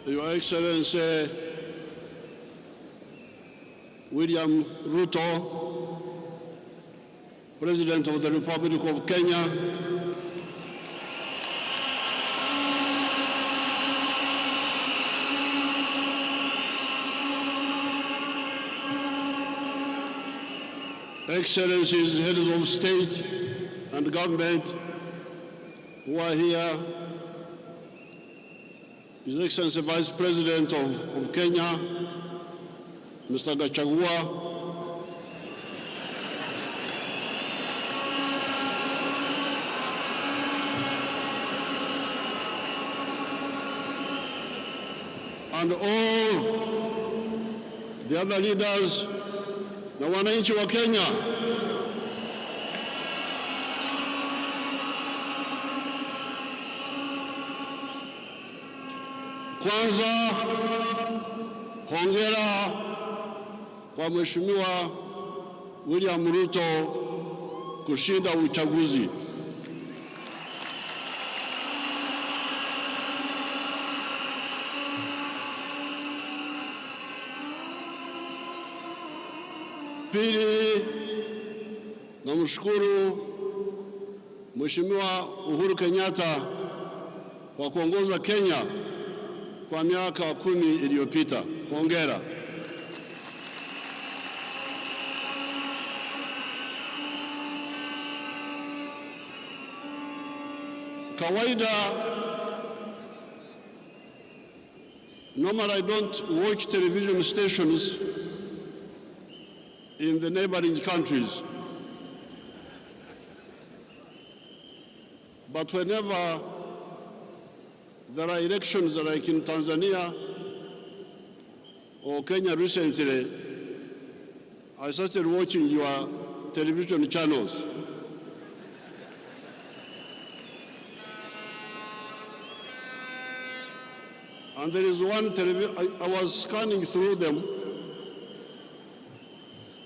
Your Excellency William Ruto, President of the Republic of Kenya, Excellencies, heads of state and government who are here, His Excellency Vice President of Kenya, Mr. Gachagua, and all the other leaders na wananchi wa Kenya. Kwanza, hongera kwa Mheshimiwa William Ruto kushinda uchaguzi. Pili, namshukuru Mheshimiwa Uhuru Kenyatta kwa kuongoza Kenya kwa miaka 10 iliyopita. Hongera. Kawaida, normally I don't watch television stations in the neighboring countries. But whenever there are elections like in Tanzania or Kenya recently, I started watching your television channels. And there is one television, I was scanning through them,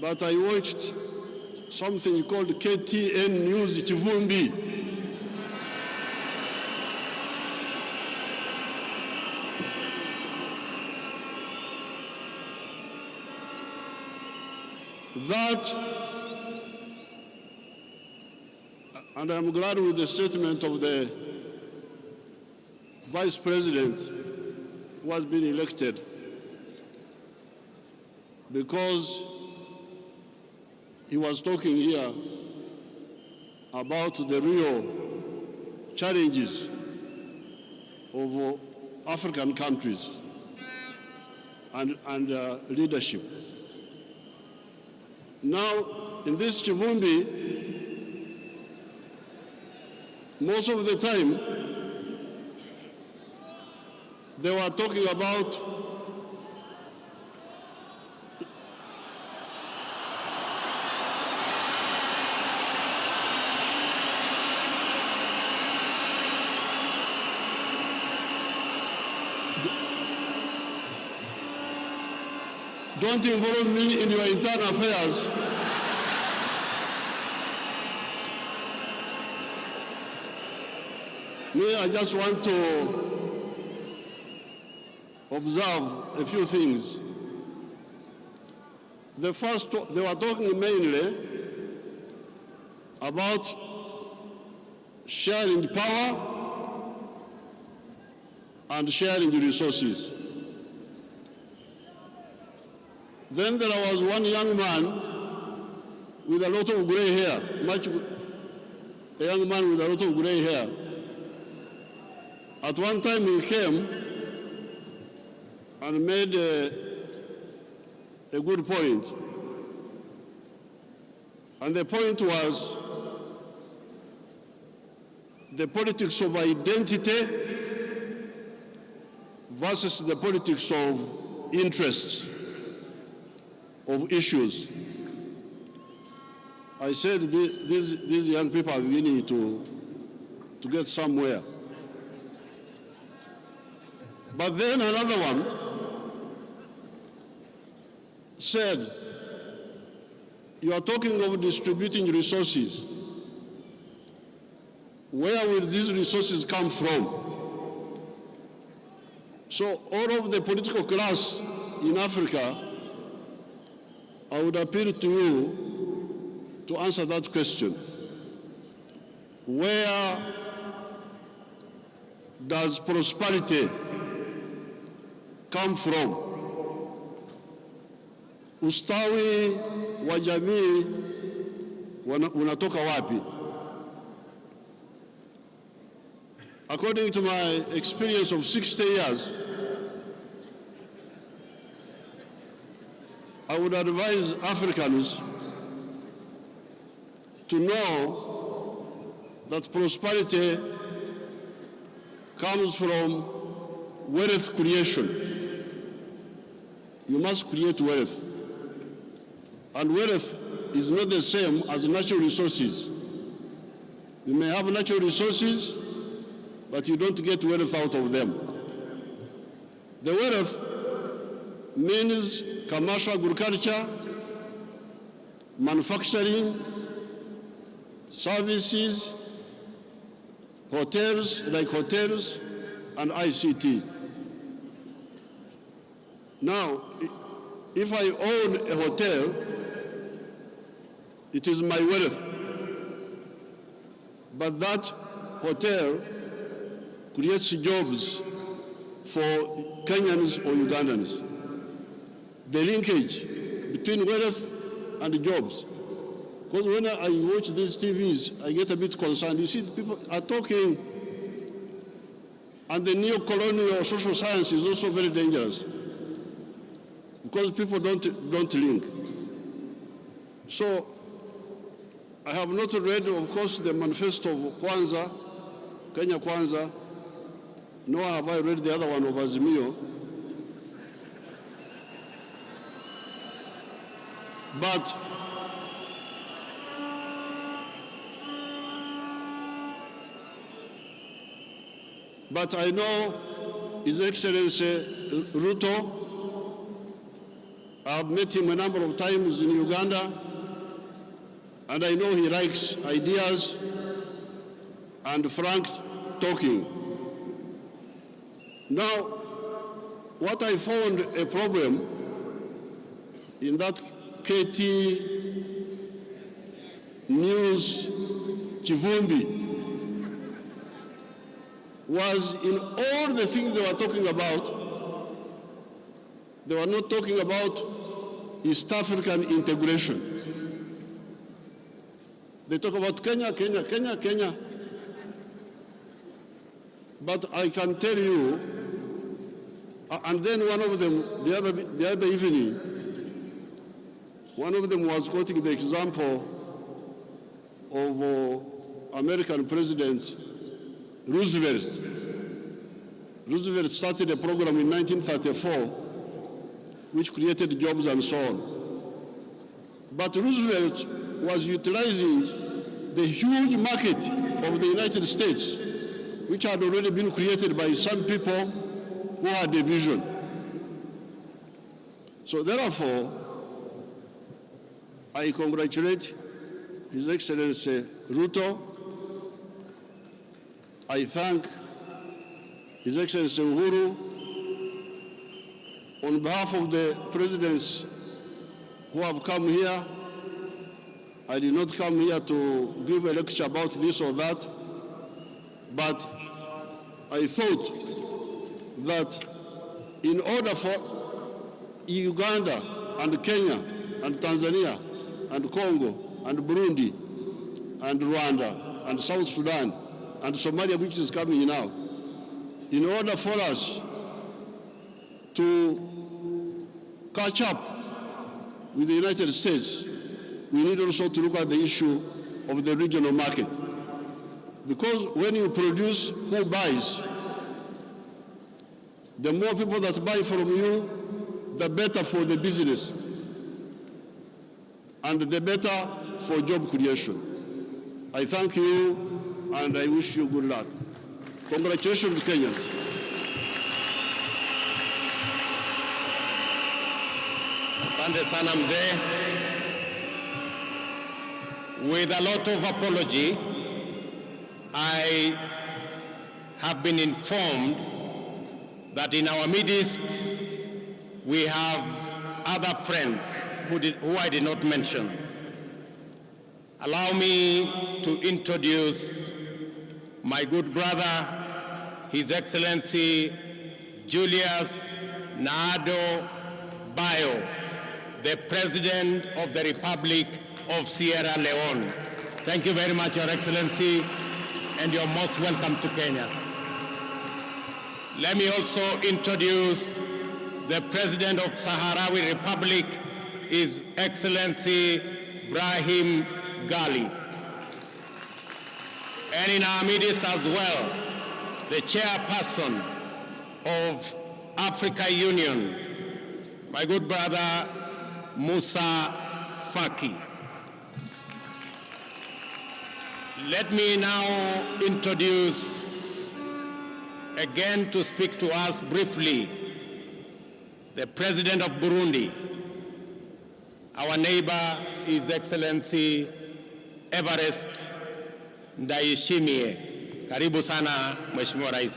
but I watched something called KTN News Chivumbi. That, and I'm glad with the statement of the Vice President who has been elected, because he was talking here about the real challenges of African countries and leadership. Now, in this Chivumbi, most of the time, they were talking about don't involve me in your internal affairs. Me, I just want to observe a few things. The first, they were talking mainly about sharing power and sharing resources. Then there was one young man with a lot of gray hair, a young man with a lot of gray hair. At one time he came and made a good point. And the point was the politics of identity versus the politics of interests, of issues. I said these young people are beginning to get somewhere. But then another one said, you are talking of distributing resources. Where will these resources come from? So all of the political class in Africa, I would appeal to you to answer that question. Where does prosperity come from? Ustawi wa jamii unatoka wapi? According to my experience of 60 years, I would advise Africans to know that prosperity comes from wealth creation. You must create wealth. And wealth is not the same as natural resources. You may have natural resources, but you don't get wealth out of them. The wealth means commercial agriculture, manufacturing, services, hotels, and ICT. Now, if I own a hotel, it is my wealth. But that hotel creates jobs for Kenyans or Ugandans. The linkage between wealth and jobs. Because when I watch these TVs, I get a bit concerned. You see, people are talking, and the neo-colonial social science is also very dangerous because people don't link. So I have not read, of course, the manifesto of Kwanza, Kenya Kwanza, nor have I read the other one of Azimio. But I know His Excellency Ruto. I've met him a number of times in Uganda, and I know he likes ideas and frank talking. Now, what I found a problem in that KT News Chivumbi was in all the things they were talking about, they were not talking about East African integration. They talk about Kenya. But I can tell you, and then one of them, the other evening, one of them was quoting the example of American President Roosevelt. Roosevelt started a program in 1934 which created jobs and so on. But Roosevelt was utilizing the huge market of the United States, which had already been created by some people who had a vision. So therefore, I congratulate His Excellency Ruto. I thank His Excellency Uhuru. On behalf of the presidents who have come here, I did not come here to give a lecture about this or that, but I thought that in order for Uganda and Kenya and Tanzania and Congo and Burundi and Rwanda and South Sudan and Somalia, which is coming now, in order for us to catch up with the United States, we need also to look at the issue of the regional market. Because when you produce, who buys? The more people that buy from you, the better for the business, and the better for job creation. I thank you, and I wish you good luck. Congratulations, Kenyans. Asante sana mzee. With a lot of apology, I have been informed that in our midst we have other friends who I did not mention. Allow me to introduce my good brother, His Excellency Julius Naado Bio, the President of the Republic of Sierra Leone. Thank you very much, Your Excellency, and you're most welcome to Kenya. Let me also introduce the President of Sahrawi Republic, His Excellency Brahim Gali. And in our midst as well, the Chairperson of Africa Union, my good brother Musa Faki. Let me now introduce, again to speak to us briefly, the President of Burundi, our neighbor, His Excellency Evariste Ndayishimiye. Karibu sana, Mheshimiwa Rais.